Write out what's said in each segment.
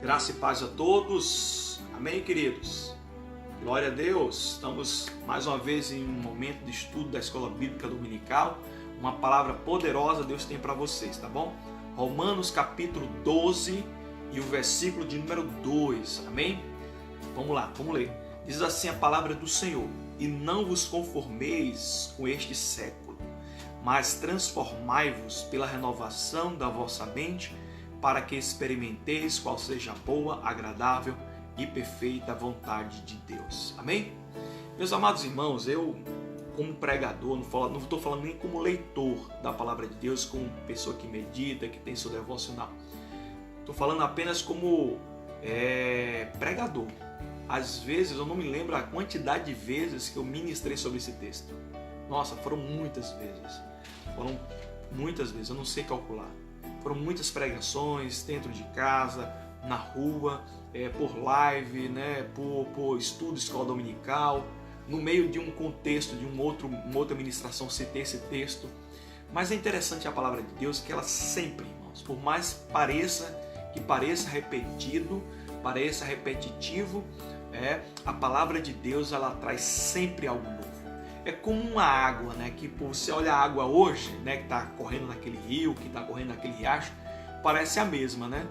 Graça e paz a todos. Amém, queridos? Glória a Deus. Estamos mais uma vez em um momento de estudo da Escola Bíblica Dominical. Uma palavra poderosa Deus tem para vocês, tá bom? Romanos capítulo 12 e o versículo de número 2. Amém? Vamos lá, vamos ler. Diz assim a palavra do Senhor: E não vos conformeis com este século, mas transformai-vos pela renovação da vossa mente, para que experimenteis qual seja a boa, agradável e perfeita vontade de Deus. Amém? Meus amados irmãos, eu como pregador, não estou falando nem como leitor da palavra de Deus, como pessoa que medita, que tem seu devocional. Estou falando apenas como pregador. Às vezes eu não me lembro a quantidade de vezes que eu ministrei sobre esse texto. Nossa, foram muitas vezes. Eu não sei calcular. Foram muitas pregações dentro de casa, na rua, por live, né, por estudo, escola dominical, no meio de um contexto, de uma outra ministração, citei esse texto. Mas é interessante a palavra de Deus que ela sempre, irmãos, por mais que pareça repetido, pareça repetitivo, a palavra de Deus ela traz sempre algo novo. É como uma água, né? Que você olha a água hoje, né? Que está correndo naquele rio, que está correndo naquele riacho, parece a mesma, né?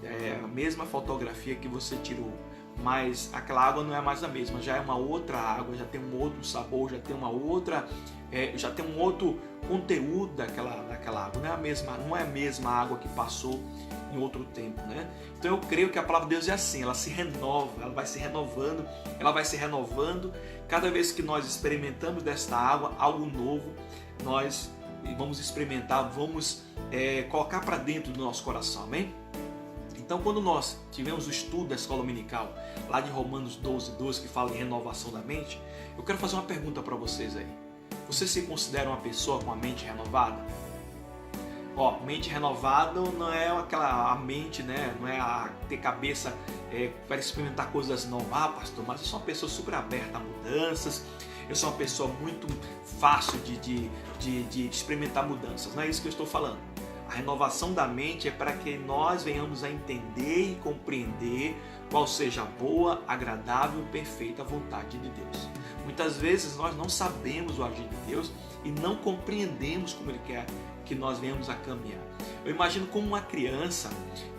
É a mesma fotografia que você tirou, mas aquela água não é mais a mesma, já é uma outra água, já tem um outro sabor, já tem uma outra, já tem um outro conteúdo daquela água. Não é a mesma água que passou em outro tempo, né? Então eu creio que a palavra de Deus é assim, ela se renova, ela vai se renovando, cada vez que nós experimentamos desta água algo novo, nós vamos experimentar, vamos colocar para dentro do nosso coração, amém? Então quando nós tivemos o estudo da escola dominical, lá de Romanos 12, que fala em renovação da mente, eu quero fazer uma pergunta para vocês aí. Você se considera uma pessoa com a mente renovada? Mente renovada não é a mente, né? Não é ter cabeça para experimentar coisas novas. Pastor, mas eu sou uma pessoa super aberta a mudanças, eu sou uma pessoa muito fácil de experimentar mudanças. Não é isso que eu estou falando. A renovação da mente é para que nós venhamos a entender e compreender qual seja a boa, agradável e perfeita vontade de Deus. Muitas vezes nós não sabemos o agir de Deus e não compreendemos como Ele quer que nós venhamos a caminhar. Eu imagino como uma criança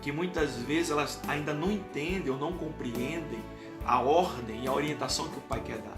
que muitas vezes elas ainda não entendem ou não compreendem a ordem e a orientação que o Pai quer dar.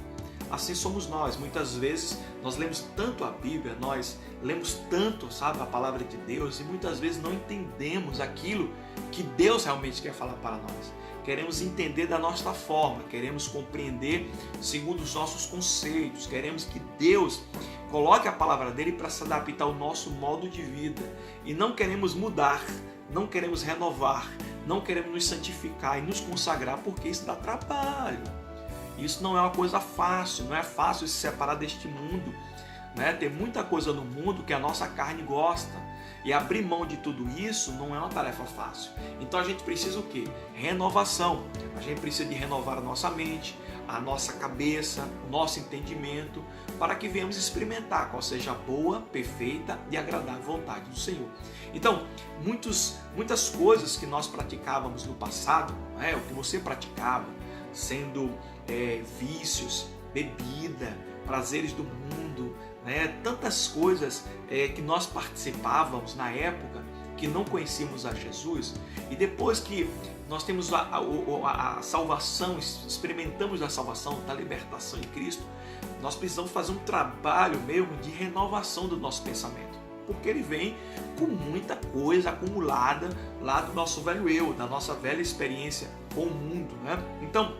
Assim somos nós. Muitas vezes nós lemos tanto a Bíblia, nós lemos tanto, a palavra de Deus, e muitas vezes não entendemos aquilo que Deus realmente quer falar para nós. Queremos entender da nossa forma, queremos compreender segundo os nossos conceitos, queremos que Deus coloque a palavra dele para se adaptar ao nosso modo de vida. E não queremos mudar, não queremos renovar, não queremos nos santificar e nos consagrar, porque isso dá trabalho. Isso não é uma coisa fácil, não é fácil se separar deste mundo, né? Tem muita coisa no mundo que a nossa carne gosta, e abrir mão de tudo isso não é uma tarefa fácil. Então a gente precisa o quê? Renovação. A gente precisa de renovar a nossa mente, a nossa cabeça, o nosso entendimento, para que venhamos experimentar qual seja a boa, perfeita e agradável vontade do Senhor. Então, muitas coisas que nós praticávamos no passado, o que você praticava, sendo vícios, bebida, prazeres do mundo, tantas coisas que nós participávamos na época que não conhecíamos a Jesus, e depois que nós temos a salvação, experimentamos a salvação, da libertação em Cristo, nós precisamos fazer um trabalho mesmo de renovação do nosso pensamento, porque ele vem com muita coisa acumulada lá do nosso velho eu, da nossa velha experiência com o mundo, né? Então,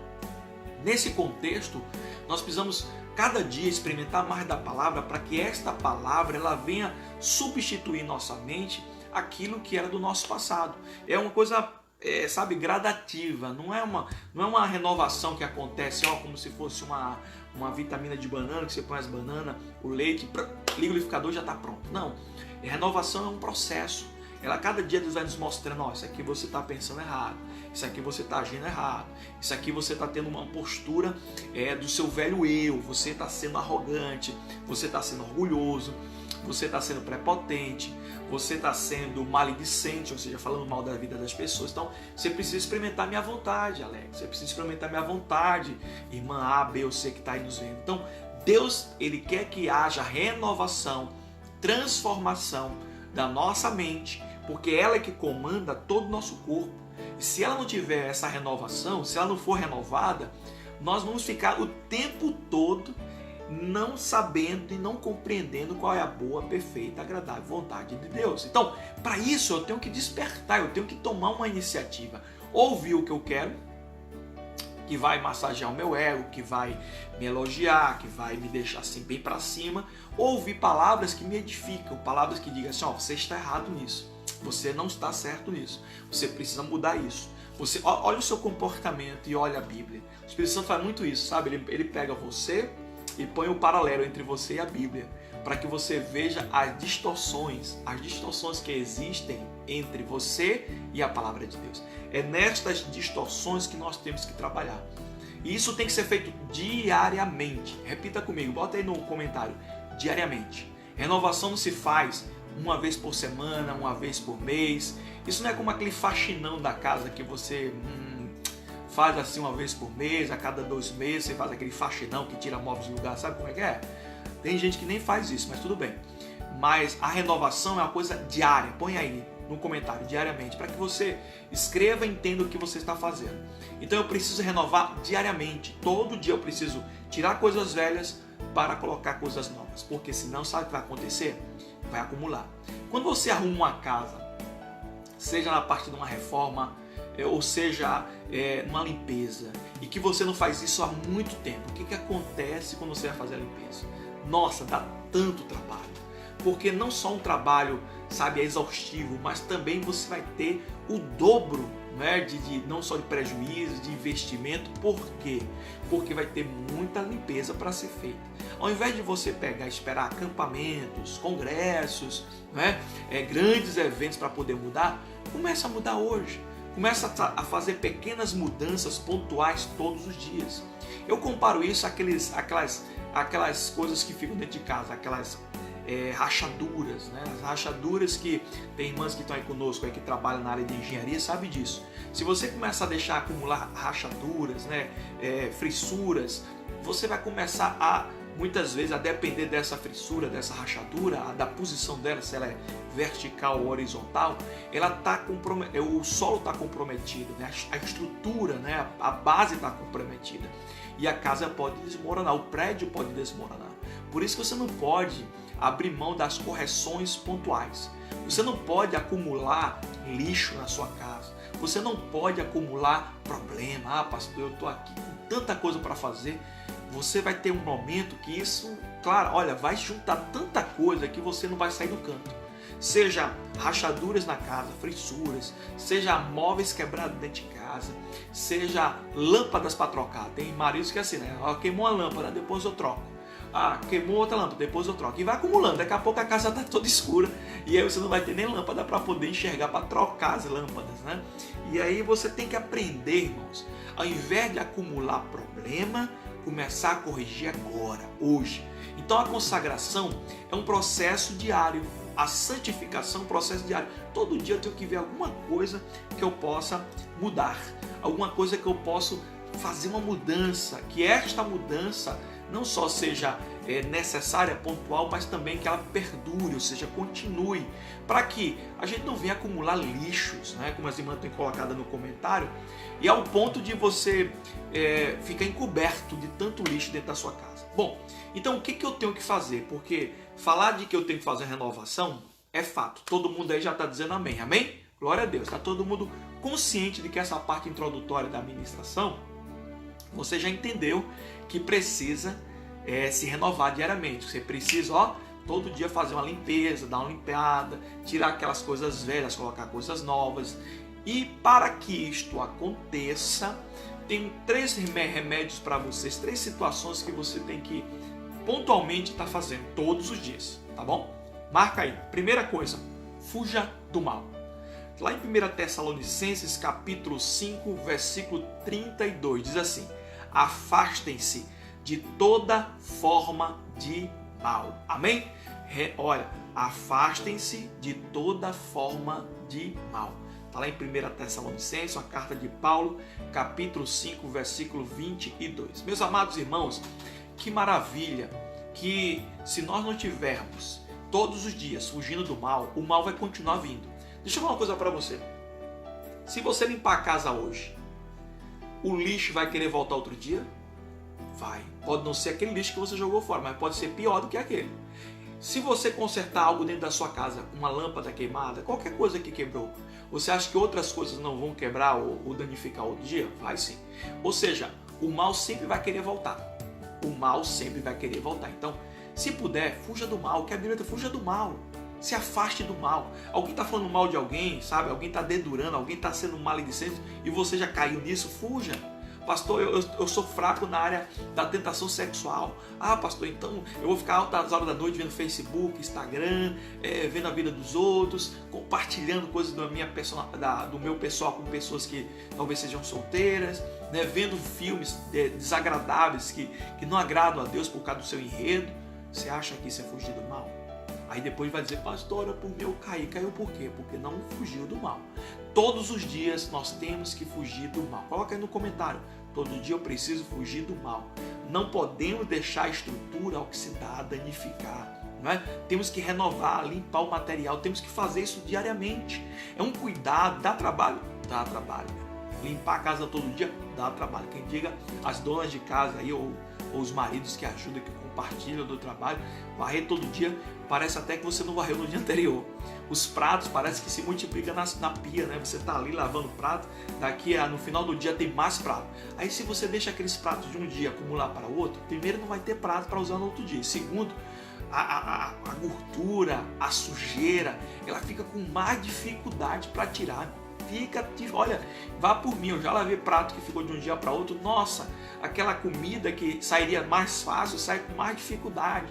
nesse contexto, nós precisamos cada dia experimentar mais da palavra, para que esta palavra ela venha substituir em nossa mente aquilo que era do nosso passado. É uma coisa, gradativa, não é uma renovação que acontece como se fosse uma vitamina de banana, que você põe as bananas, o leite, liga o liquidificador e já está pronto. Não, a renovação é um processo. Cada dia Deus vai nos mostrando, isso aqui você está pensando errado, isso aqui você está agindo errado, isso aqui você está tendo uma postura do seu velho eu, você está sendo arrogante, você está sendo orgulhoso, você está sendo prepotente, você está sendo maledicente, ou seja, falando mal da vida das pessoas. Então, você precisa experimentar minha vontade, Alex. Você precisa experimentar minha vontade, irmã A, B ou C que está aí nos vendo. Então, Deus, Ele quer que haja renovação, transformação da nossa mente, porque ela é que comanda todo o nosso corpo. E se ela não tiver essa renovação, se ela não for renovada, nós vamos ficar o tempo todo não sabendo e não compreendendo qual é a boa, perfeita, agradável vontade de Deus. Então, para isso eu tenho que despertar, eu tenho que tomar uma iniciativa. Ouvir o que eu quero, que vai massagear o meu ego, que vai me elogiar, que vai me deixar assim bem para cima. Ouvir palavras que me edificam, palavras que digam assim, ó, você está errado nisso, você não está certo nisso, você precisa mudar isso. Você olha o seu comportamento e olha a Bíblia. O Espírito Santo faz muito isso, sabe? Ele pega você e põe o paralelo entre você e a Bíblia, para que você veja as distorções que existem entre você e a palavra de Deus. É nestas distorções que nós temos que trabalhar. E isso tem que ser feito diariamente. Repita comigo, bota aí no comentário, diariamente. Renovação não se faz uma vez por semana, uma vez por mês. Isso não é como aquele faxinão da casa que você faz assim uma vez por mês, a cada 2 meses você faz aquele faxinão que tira móveis do lugar, sabe como é que é? Tem gente que nem faz isso, mas tudo bem. Mas a renovação é uma coisa diária, põe aí no comentário, diariamente, para que você escreva e entenda o que você está fazendo. Então eu preciso renovar diariamente, todo dia eu preciso tirar coisas velhas para colocar coisas novas, porque senão sabe o que vai acontecer? Vai acumular. Quando você arruma uma casa, seja na parte de uma reforma, ou seja, numa limpeza, e que você não faz isso há muito tempo, o que acontece quando você vai fazer a limpeza? Nossa, dá tanto trabalho, porque não só um trabalho, sabe, exaustivo, mas também você vai ter o dobro, né, não só de prejuízo, de investimento. Por quê? Porque vai ter muita limpeza para ser feita. Ao invés de você pegar e esperar acampamentos, congressos, né, grandes eventos para poder mudar, começa a mudar hoje. Começa a fazer pequenas mudanças pontuais todos os dias. Eu comparo isso àquelas coisas que ficam dentro de casa, aquelas rachaduras, né? As rachaduras que tem irmãs que estão aí conosco, aí, que trabalham na área de engenharia, sabe disso. Se você começar a deixar acumular rachaduras, né, fissuras, você vai começar a, muitas vezes, a depender dessa fissura, dessa rachadura, da posição dela, se ela é vertical ou horizontal, o solo está comprometido, né? A estrutura, né? A base está comprometida e a casa pode desmoronar, o prédio pode desmoronar. Por isso que você não pode abrir mão das correções pontuais. Você não pode acumular lixo na sua casa. Você não pode acumular problema. Ah, pastor, eu estou aqui com tanta coisa para fazer. Você vai ter um momento que isso, claro, olha, vai juntar tanta coisa que você não vai sair do canto. Seja rachaduras na casa, fissuras, seja móveis quebrados dentro de casa, seja lâmpadas para trocar. Tem maridos que é assim, né? Queimou a lâmpada, depois eu troco. Ah, queimou outra lâmpada, depois eu troco. E vai acumulando, daqui a pouco a casa está toda escura. E aí você não vai ter nem lâmpada para poder enxergar, para trocar as lâmpadas, né? E aí você tem que aprender, irmãos, ao invés de acumular problema, começar a corrigir agora, hoje. Então a consagração é um processo diário. A santificação é um processo diário. Todo dia eu tenho que ver alguma coisa que eu possa mudar. Alguma coisa que eu possa fazer uma mudança. Que esta mudança não só seja necessária, pontual, mas também que ela perdure, ou seja, continue, para que a gente não venha acumular lixos, né, como as irmãs têm colocado no comentário, e ao ponto de você ficar encoberto de tanto lixo dentro da sua casa. Bom, então o que eu tenho que fazer? Porque falar de que eu tenho que fazer renovação é fato, todo mundo aí já está dizendo amém, amém? Glória a Deus, está todo mundo consciente de que essa parte introdutória da ministração, você já entendeu que precisa se renovar diariamente. Você precisa, todo dia fazer uma limpeza, dar uma limpada, tirar aquelas coisas velhas, colocar coisas novas. E para que isto aconteça, tem 3 remédios para vocês, 3 situações que você tem que pontualmente estar fazendo todos os dias, tá bom? Marca aí. Primeira coisa, fuja do mal. Lá em 1 Tessalonicenses, capítulo 5, versículo 32, diz assim: afastem-se de toda forma de mal. Amém? Olha, afastem-se de toda forma de mal. Está lá em 1 Tessalonicenses, a carta de Paulo, capítulo 5, versículo 22. Meus amados irmãos, que maravilha que se nós não tivermos todos os dias fugindo do mal, o mal vai continuar vindo. Deixa eu falar uma coisa para você. Se você limpar a casa hoje, o lixo vai querer voltar outro dia? Vai. Pode não ser aquele lixo que você jogou fora, mas pode ser pior do que aquele. Se você consertar algo dentro da sua casa, uma lâmpada queimada, qualquer coisa que quebrou, você acha que outras coisas não vão quebrar ou danificar outro dia? Vai sim. Ou seja, o mal sempre vai querer voltar. O mal sempre vai querer voltar. Então, se puder, fuja do mal. Que a Bíblia diz, fuja do mal. Se afaste do mal. Alguém está falando mal de alguém, sabe? Alguém está dedurando, alguém está sendo maledicente e você já caiu nisso, fuja. Pastor, eu sou fraco na área da tentação sexual. Ah, pastor, então eu vou ficar altas horas da noite vendo Facebook, Instagram, vendo a vida dos outros, compartilhando coisas do meu pessoal com pessoas que talvez sejam solteiras, né? Vendo filmes desagradáveis que não agradam a Deus por causa do seu enredo. Você acha que isso é fugir do mal? Aí depois vai dizer, pastor, por mim eu caí. Caiu por quê? Porque não fugiu do mal. Todos os dias nós temos que fugir do mal. Coloca aí no comentário. Todo dia eu preciso fugir do mal. Não podemos deixar a estrutura oxidar, danificar. Não é? Temos que renovar, limpar o material. Temos que fazer isso diariamente. É um cuidado. Dá trabalho? Dá trabalho. Limpar a casa todo dia? Dá trabalho. Quem diga as donas de casa aí, ou os maridos que ajudam, que compartilham do trabalho, varrer todo dia, parece até que você não varreu no dia anterior. Os pratos parece que se multiplicam na pia, né? Você está ali lavando prato, no final do dia tem mais prato. Aí se você deixa aqueles pratos de um dia acumular para o outro, primeiro não vai ter prato para usar no outro dia. Segundo, a gordura, a sujeira, ela fica com mais dificuldade para tirar. Olha, vá por mim, eu já lavei prato que ficou de um dia para outro. Nossa, aquela comida que sairia mais fácil, sai com mais dificuldade,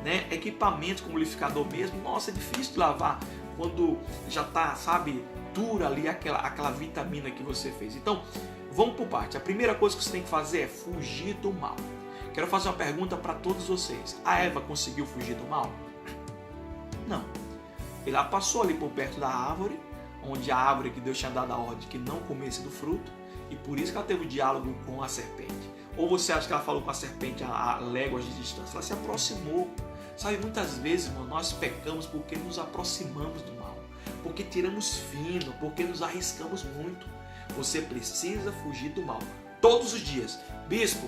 né? Equipamento como liquidificador mesmo, nossa, é difícil de lavar quando já está, sabe, dura ali aquela vitamina que você fez. Então, vamos por parte. A primeira coisa que você tem que fazer é fugir do mal. Quero fazer uma pergunta para todos vocês. A Eva conseguiu fugir do mal? Não. Ela passou ali por perto da árvore, onde a árvore que Deus tinha dado a ordem que não comesse do fruto, e por isso que ela teve o diálogo com a serpente. Ou você acha que ela falou com a serpente a léguas de distância? Ela se aproximou. Sabe, muitas vezes, irmão, nós pecamos porque nos aproximamos do mal, porque tiramos fino, porque nos arriscamos muito. Você precisa fugir do mal todos os dias. Bispo,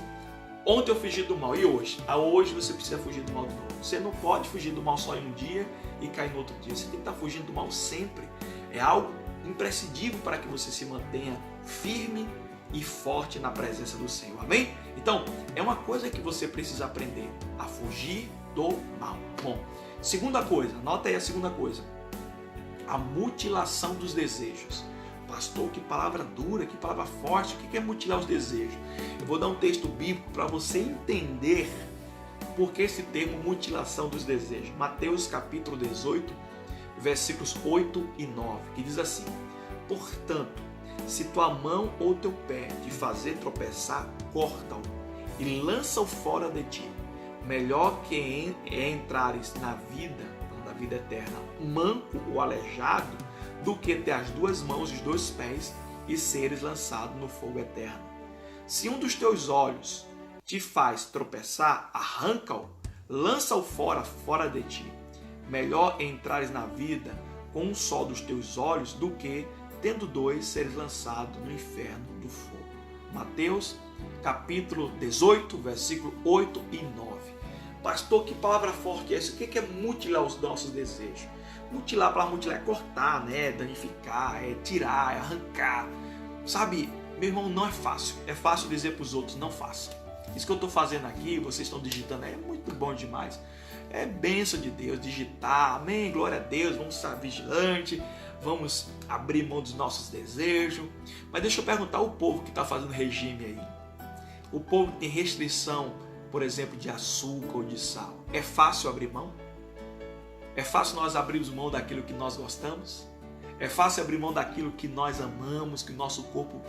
ontem eu fugi do mal, e hoje? Hoje você precisa fugir do mal de novo. Você não pode fugir do mal só em um dia e cair no outro dia. Você tem que estar fugindo do mal sempre. É algo imprescindível para que você se mantenha firme e forte na presença do Senhor. Amém? Então, é uma coisa que você precisa aprender, a fugir do mal. Bom, segunda coisa, anota aí a segunda coisa. A mutilação dos desejos. Pastor, que palavra dura, que palavra forte. O que é mutilar os desejos? Eu vou dar um texto bíblico para você entender por que esse termo mutilação dos desejos. Mateus capítulo 18, versículos 8 e 9, que diz assim: portanto, se tua mão ou teu pé te fazer tropeçar, corta-o e lança-o fora de ti. Melhor que entrares na vida eterna, manco ou aleijado, do que ter as duas mãos e os dois pés e seres lançado no fogo eterno. Se um dos teus olhos te faz tropeçar, arranca-o, lança-o fora de ti. Melhor entrares na vida com um só dos teus olhos do que, tendo dois, seres lançado no inferno do fogo. Mateus capítulo 18, versículo 8 e 9. Pastor, que palavra forte é essa? O que é mutilar os nossos desejos? Mutilar, para mutilar é cortar, né? Danificar, é tirar, é arrancar. Sabe, meu irmão, não é fácil. É fácil dizer para os outros, não façam. Isso que eu estou fazendo aqui, vocês estão digitando, é muito bom demais. É bênção de Deus, digitar, amém, glória a Deus, vamos estar vigilantes, vamos abrir mão dos nossos desejos. Mas deixa eu perguntar o povo que está fazendo regime aí. O povo que tem restrição, por exemplo, de açúcar ou de sal. É fácil abrir mão? É fácil nós abrirmos mão daquilo que nós gostamos? É fácil abrir mão daquilo que nós amamos, que o nosso corpo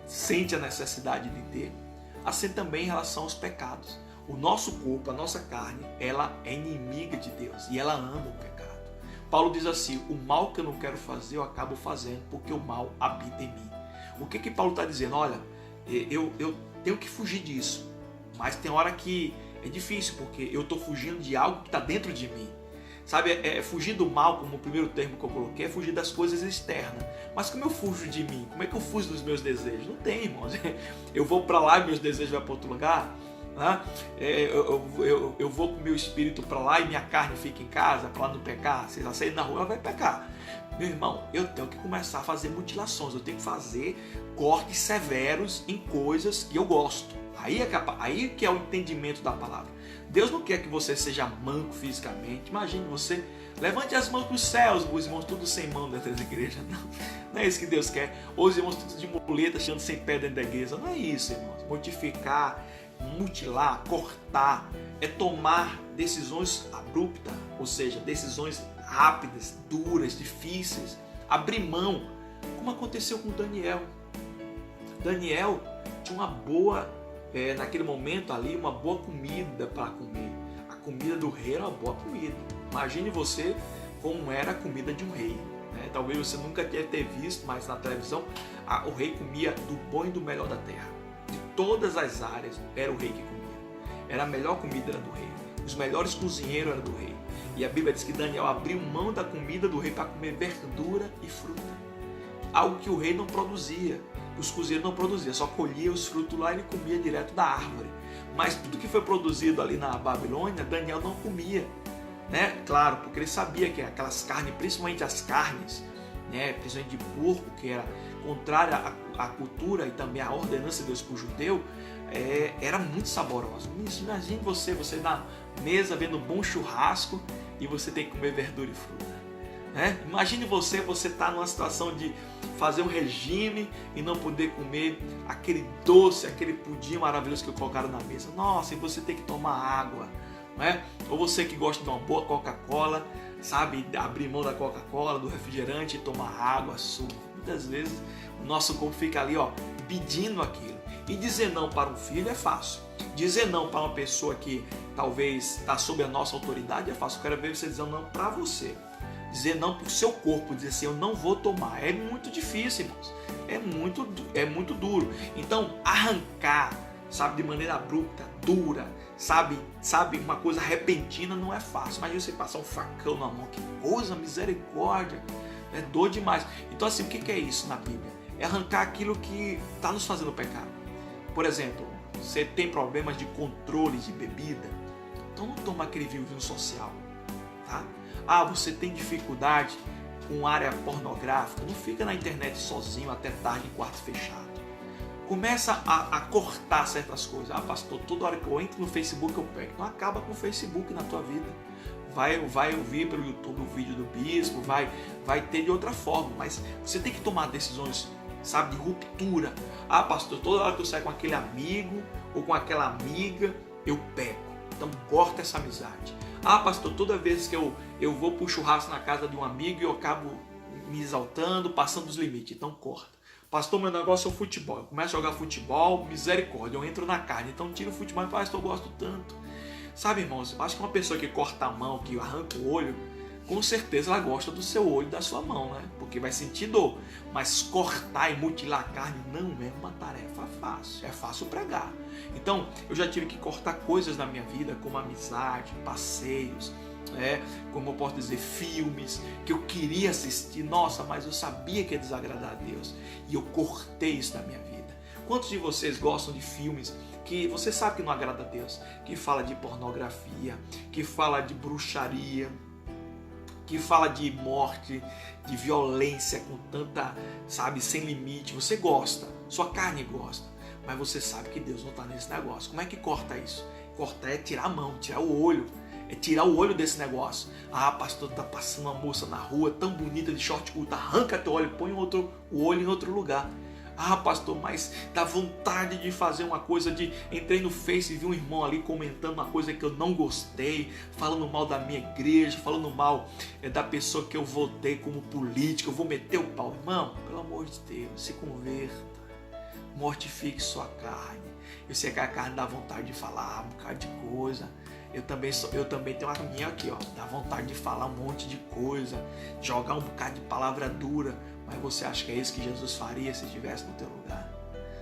sente a necessidade de ter? Assim também em relação aos pecados. O nosso corpo, a nossa carne, ela é inimiga de Deus e ela ama o pecado. Paulo diz assim, o mal que eu não quero fazer eu acabo fazendo porque o mal habita em mim. O que Paulo está dizendo? Olha, eu tenho que fugir disso, mas tem hora que é difícil porque eu estou fugindo de algo que está dentro de mim. Sabe, fugir do mal, como o primeiro termo que eu coloquei, é fugir das coisas externas. Mas como eu fujo de mim? Como é que eu fujo dos meus desejos? Não tem, irmãos. Eu vou para lá e meus desejos vão para outro lugar. Né? Eu vou com o meu espírito para lá e minha carne fica em casa para lá não pecar. Se ela sair na rua, ela vai pecar. Meu irmão, eu tenho que começar a fazer mutilações. Eu tenho que fazer cortes severos em coisas que eu gosto. Aí que é o entendimento da palavra. Deus não quer que você seja manco fisicamente. Imagine você, levante as mãos para os céus, os irmãos todos sem mão dentro da igreja. Não é isso que Deus quer. Ou os irmãos todos de muleta, achando sem pé dentro da igreja. Não é isso, irmãos. Mortificar, mutilar, cortar, é tomar decisões abruptas, ou seja, decisões rápidas, duras, difíceis. Abrir mão, como aconteceu com Daniel. Daniel tinha uma boa... naquele momento ali, uma boa comida para comer. A comida do rei era uma boa comida. Imagine você como era a comida de um rei. Né? Talvez você nunca tenha visto, mas na televisão o rei comia do bom e do melhor da terra. De todas as áreas era o rei que comia. Era a melhor comida era do rei. Os melhores cozinheiros eram do rei. E a Bíblia diz que Daniel abriu mão da comida do rei para comer verdura e fruta. Algo que o rei não produzia. Os cozinheiros não produziam, só colhia os frutos lá e ele comia direto da árvore. Mas tudo que foi produzido ali na Babilônia, Daniel não comia. Né? Claro, porque ele sabia que aquelas carnes, principalmente as carnes, né, principalmente de porco, que era contrária à cultura e também à ordenança de Deus para o judeu, era muito saborosa. Imagine você na mesa vendo um bom churrasco e você tem que comer verdura e fruta. Né? Imagine você está numa situação de fazer um regime e não poder comer aquele doce, aquele pudim maravilhoso que colocaram na mesa. Nossa, e você tem que tomar água, né? Ou você que gosta de uma boa Coca-Cola, sabe, abrir mão da Coca-Cola, do refrigerante e tomar água, suco. Muitas vezes o nosso corpo fica ali, pedindo aquilo. E dizer não para um filho é fácil. Dizer não para uma pessoa que talvez está sob a nossa autoridade é fácil. Eu quero ver você dizer não para você. Dizer não para o seu corpo, dizer assim, eu não vou tomar. É muito difícil, irmãos. É muito duro. Então, arrancar, sabe, de maneira abrupta, dura, sabe, uma coisa repentina não é fácil. Imagina você passar um facão na mão, que coisa, misericórdia. É dor demais. Então, assim, o que é isso na Bíblia? É arrancar aquilo que está nos fazendo pecar. Por exemplo, você tem problemas de controle de bebida, então não toma aquele vinho social, tá? Você tem dificuldade com área pornográfica, não fica na internet sozinho até tarde em quarto fechado. Começa a cortar certas coisas. Pastor, toda hora que eu entro no Facebook eu pego. Não acaba com o Facebook na tua vida. Vai ouvir pelo YouTube o vídeo do bispo, vai ter de outra forma, mas você tem que tomar decisões, sabe, de ruptura. Pastor, toda hora que eu saio com aquele amigo ou com aquela amiga, eu pego. Então corta essa amizade. Pastor, toda vez que eu vou para o churrasco na casa de um amigo e eu acabo me exaltando, passando dos limites. Então corta. Pastor, meu negócio é o futebol. Eu começo a jogar futebol, misericórdia, eu entro na carne. Então tira o futebol e fala, pastor, eu gosto tanto. Sabe, irmãos, eu acho que uma pessoa que corta a mão, que arranca o olho, com certeza ela gosta do seu olho e da sua mão, né? Porque vai sentir dor. Mas cortar e mutilar a carne não é uma tarefa fácil. É fácil pregar. Então, eu já tive que cortar coisas na minha vida, como amizade, passeios, como eu posso dizer, filmes, que eu queria assistir. Nossa, mas eu sabia que ia desagradar a Deus. E eu cortei isso na minha vida. Quantos de vocês gostam de filmes que você sabe que não agrada a Deus? Que fala de pornografia, que fala de bruxaria, que fala de morte, de violência com tanta, sabe, sem limite. Você gosta, sua carne gosta, mas você sabe que Deus não está nesse negócio. Como é que corta isso? Cortar é tirar a mão, tirar o olho, é tirar o olho desse negócio. Pastor, tá passando uma moça na rua tão bonita de short curto, arranca teu olho, põe o olho em outro lugar. Pastor, mas dá vontade de fazer uma coisa entrei no Face e vi um irmão ali comentando uma coisa que eu não gostei, falando mal da minha igreja, falando mal da pessoa que eu votei como político, eu vou meter o pau. Irmão, pelo amor de Deus, se converta. mortifique sua carne. Eu sei que a carne dá vontade de falar um bocado de coisa. Eu também tenho a minha aqui, ó. Dá vontade de falar um monte de coisa, jogar um bocado de palavra dura. Mas você acha que é isso que Jesus faria se estivesse no teu lugar?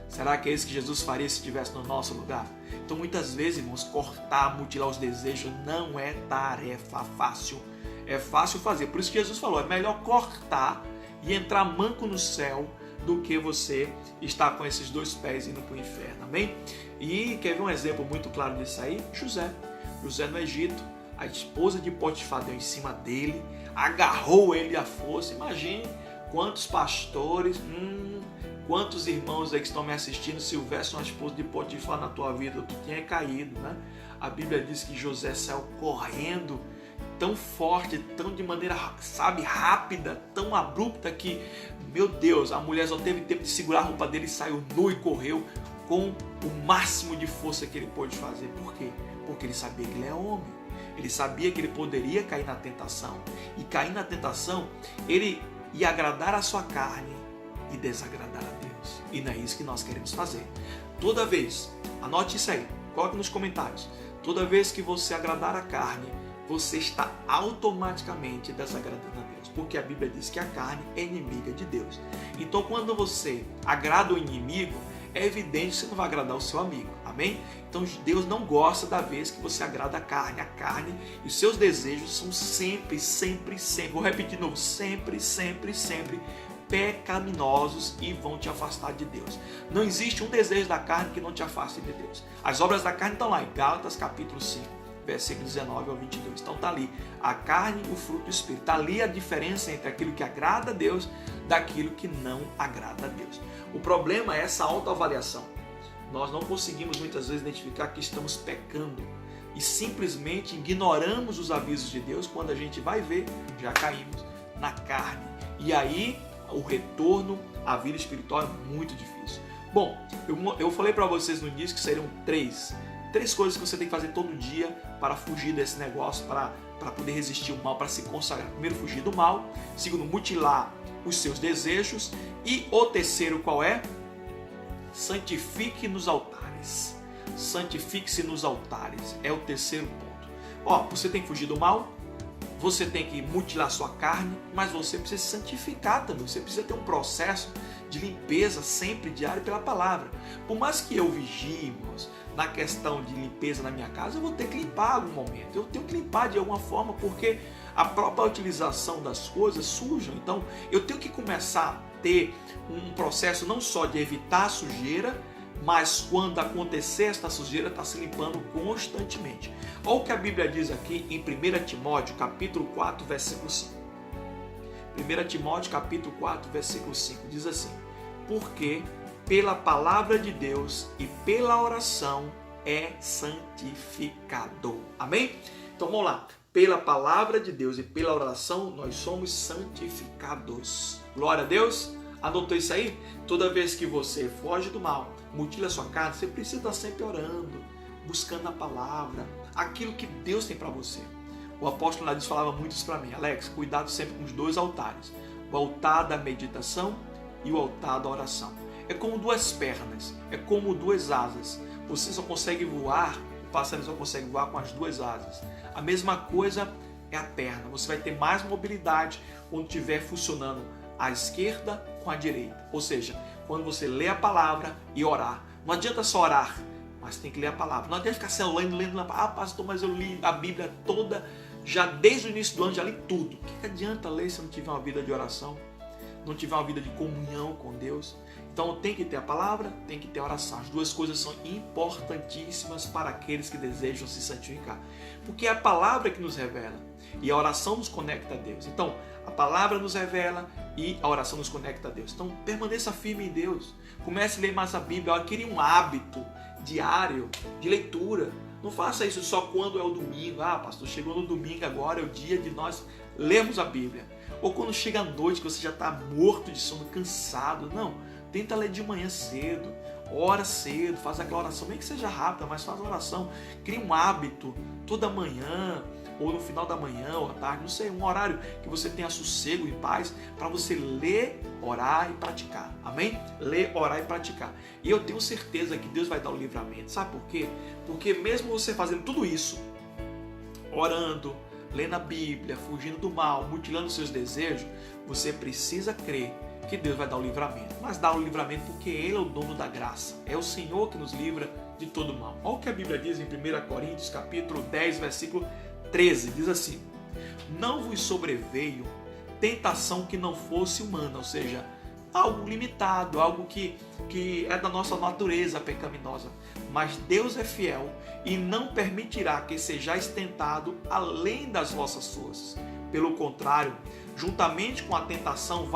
Será que é isso que Jesus faria se estivesse no nosso lugar? Então muitas vezes, irmãos, cortar, mutilar os desejos não é tarefa fácil. É fácil fazer. Por isso que Jesus falou, é melhor cortar e entrar manco no céu do que você estar com esses dois pés indo para o inferno. Amém? E quer ver um exemplo muito claro disso aí? José no Egito, a esposa de Potifar deu em cima dele, agarrou ele à força. Imagine quantos pastores, quantos irmãos aí que estão me assistindo, se houvesse uma esposa de Potifar na tua vida, tu tinha caído, né? A Bíblia diz que José saiu correndo tão forte, tão de maneira, rápida, tão abrupta que, meu Deus, a mulher só teve tempo de segurar a roupa dele e saiu nu e correu com o máximo de força que ele pôde fazer. Por quê? Porque ele sabia que ele é homem. Ele sabia que ele poderia cair na tentação. E cair na tentação, ele ia agradar a sua carne e desagradar a Deus. E não é isso que nós queremos fazer. Toda vez, anote isso aí, coloque nos comentários. Toda vez que você agradar a carne, você está automaticamente desagradando a Deus. Porque a Bíblia diz que a carne é inimiga de Deus. Então quando você agrada o inimigo, é evidente que você não vai agradar o seu amigo. Amém? Então Deus não gosta da vez que você agrada a carne. A carne e os seus desejos são sempre, vou repetir de novo, sempre pecaminosos e vão te afastar de Deus. Não existe um desejo da carne que não te afaste de Deus. As obras da carne estão lá em Gálatas capítulo 5, versículo 19 ao 22. Então está ali a carne e o fruto do Espírito. Está ali a diferença entre aquilo que agrada a Deus daquilo que não agrada a Deus. O problema é essa autoavaliação. Nós não conseguimos muitas vezes identificar que estamos pecando e simplesmente ignoramos os avisos de Deus. Quando a gente vai ver, já caímos na carne. E aí o retorno à vida espiritual é muito difícil. Bom, eu falei para vocês no início que seriam três coisas que você tem que fazer todo dia para fugir desse negócio, para poder resistir ao mal, para se consagrar. Primeiro, fugir do mal. Segundo, mutilar os seus desejos. E o terceiro, qual é? Santifique nos altares. Santifique-se nos altares. É o terceiro ponto. Você tem que fugir do mal, você tem que mutilar sua carne, mas você precisa se santificar também. Você precisa ter um processo de limpeza sempre diário pela palavra. Por mais que eu vigie, irmãos, na questão de limpeza na minha casa, eu vou ter que limpar em algum momento. Eu tenho que limpar de alguma forma, porque a própria utilização das coisas sujam. Então, eu tenho que começar a ter um processo não só de evitar a sujeira, mas quando acontecer esta sujeira, está se limpando constantemente. Olha o que a Bíblia diz aqui em 1 Timóteo, capítulo 4, versículo 5. 1 Timóteo, capítulo 4, versículo 5, diz assim: porque pela palavra de Deus e pela oração é santificado. Amém? Então vamos lá. Pela palavra de Deus e pela oração nós somos santificados. Glória a Deus. Anotou isso aí? Toda vez que você foge do mal, mutila sua carne, você precisa estar sempre orando, buscando a palavra, aquilo que Deus tem para você. O apóstolo Nadius falava muito isso para mim: Alex, cuidado sempre com os dois altares, o altar da meditação e o altar da oração. É como duas pernas, é como duas asas. Você só consegue voar, o passarinho só consegue voar com as duas asas. A mesma coisa é a perna. Você vai ter mais mobilidade quando estiver funcionando à esquerda com a direita. Ou seja, quando você lê a palavra e orar. Não adianta só orar, mas tem que ler a palavra. Não adianta ficar só lendo. Pastor, mas eu li a Bíblia toda, já desde o início do ano, já li tudo. O que adianta ler se não tiver uma vida de oração? Não tiver uma vida de comunhão com Deus? Então tem que ter a palavra, tem que ter a oração. As duas coisas são importantíssimas para aqueles que desejam se santificar. Porque é a palavra que nos revela e a oração nos conecta a Deus. Então, a palavra nos revela e a oração nos conecta a Deus. Então, permaneça firme em Deus. Comece a ler mais a Bíblia. Crie um hábito diário de leitura. Não faça isso só quando é o domingo. Pastor, chegou no domingo, agora é o dia de nós lermos a Bíblia. Ou quando chega a noite, que você já está morto de sono, cansado. Não, tenta ler de manhã cedo. Ora cedo, faz aquela oração, nem que seja rápida, mas faz a oração. Crie um hábito toda manhã. ou no final da manhã, ou à tarde, não sei, um horário que você tenha sossego e paz para você ler, orar e praticar. Amém? Ler, orar e praticar. E eu tenho certeza que Deus vai dar o livramento. Sabe por quê? Porque mesmo você fazendo tudo isso, orando, lendo a Bíblia, fugindo do mal, mutilando seus desejos, você precisa crer que Deus vai dar o livramento. Mas dá o livramento porque Ele é o dono da graça. É o Senhor que nos livra de todo mal. Olha o que a Bíblia diz em 1 Coríntios, capítulo 10, versículo 13. Diz assim: não vos sobreveio tentação que não fosse humana, ou seja, algo limitado, algo que é da nossa natureza pecaminosa. Mas Deus é fiel e não permitirá que sejais tentado além das vossas forças. Pelo contrário, juntamente com a tentação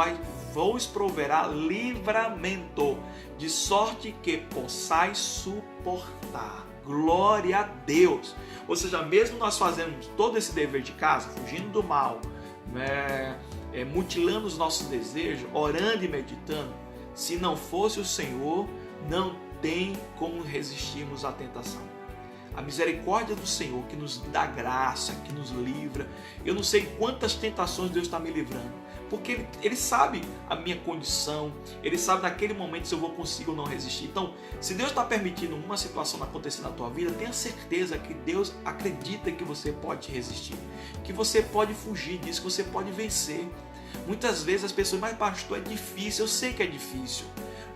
vos proverá livramento, de sorte que possais suportar. Glória a Deus! Ou seja, mesmo nós fazemos todo esse dever de casa, fugindo do mal, mutilando os nossos desejos, orando e meditando, se não fosse o Senhor, não tem como resistirmos à tentação. A misericórdia do Senhor que nos dá graça, que nos livra. Eu não sei quantas tentações Deus está me livrando, porque Ele sabe a minha condição, Ele sabe naquele momento se eu vou conseguir ou não resistir. Então, se Deus está permitindo uma situação acontecer na tua vida, tenha certeza que Deus acredita que você pode resistir, que você pode fugir disso, que você pode vencer. Muitas vezes as pessoas, mas pastor, é difícil, eu sei que é difícil.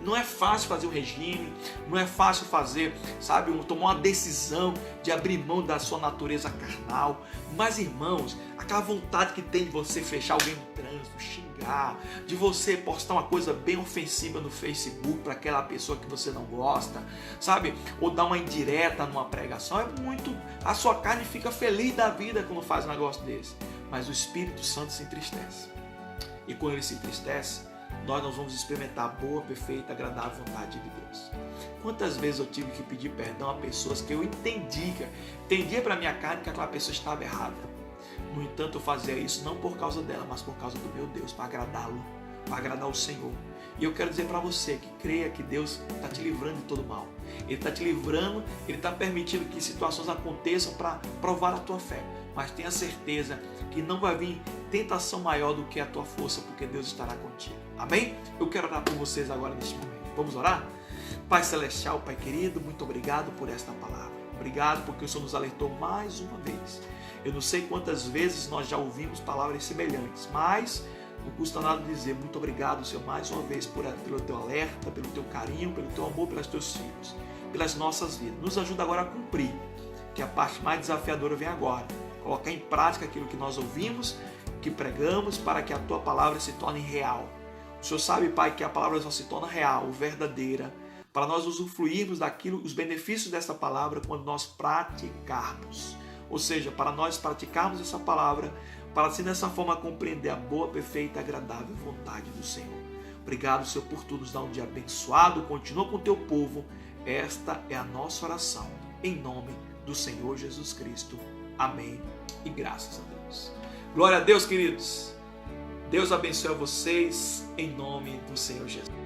Não é fácil fazer um regime, não é fácil fazer, sabe, tomar uma decisão de abrir mão da sua natureza carnal. Mas, irmãos, aquela vontade que tem de você fechar alguém no trânsito, xingar, de você postar uma coisa bem ofensiva no Facebook para aquela pessoa que você não gosta, sabe, ou dar uma indireta numa pregação, é muito... A sua carne fica feliz da vida quando faz um negócio desse. Mas o Espírito Santo se entristece. E quando ele se entristece, nós não vamos experimentar a boa, perfeita, agradável vontade de Deus. Quantas vezes eu tive que pedir perdão a pessoas que eu entendia para minha carne que aquela pessoa estava errada. No entanto, eu fazia isso não por causa dela, mas por causa do meu Deus, para agradá-lo, para agradar o Senhor. E eu quero dizer para você que creia que Deus está te livrando de todo mal. Ele está te livrando, Ele está permitindo que situações aconteçam para provar a tua fé. Mas tenha certeza que não vai vir tentação maior do que a tua força, porque Deus estará contigo. Amém? Eu quero orar por vocês agora neste momento. Vamos orar? Pai Celestial, Pai querido, muito obrigado por esta palavra. Obrigado porque o Senhor nos alertou mais uma vez. Eu não sei quantas vezes nós já ouvimos palavras semelhantes, mas não custa nada dizer muito obrigado, Senhor, mais uma vez pelo teu alerta, pelo teu carinho, pelo teu amor pelos teus filhos, pelas nossas vidas. Nos ajuda agora a cumprir, que a parte mais desafiadora vem agora. Colocar em prática aquilo que nós ouvimos, que pregamos, para que a tua palavra se torne real. O Senhor sabe, Pai, que a palavra só se torna real, verdadeira, para nós usufruirmos daquilo, os benefícios dessa palavra quando nós praticarmos. Ou seja, para nós praticarmos essa palavra, para assim dessa forma compreender a boa, perfeita e agradável vontade do Senhor. Obrigado, Senhor, por tudo, nos dar um dia abençoado. Continua com o teu povo. Esta é a nossa oração. Em nome do Senhor Jesus Cristo. Amém. E graças a Deus. Glória a Deus, queridos. Deus abençoe a vocês em nome do Senhor Jesus.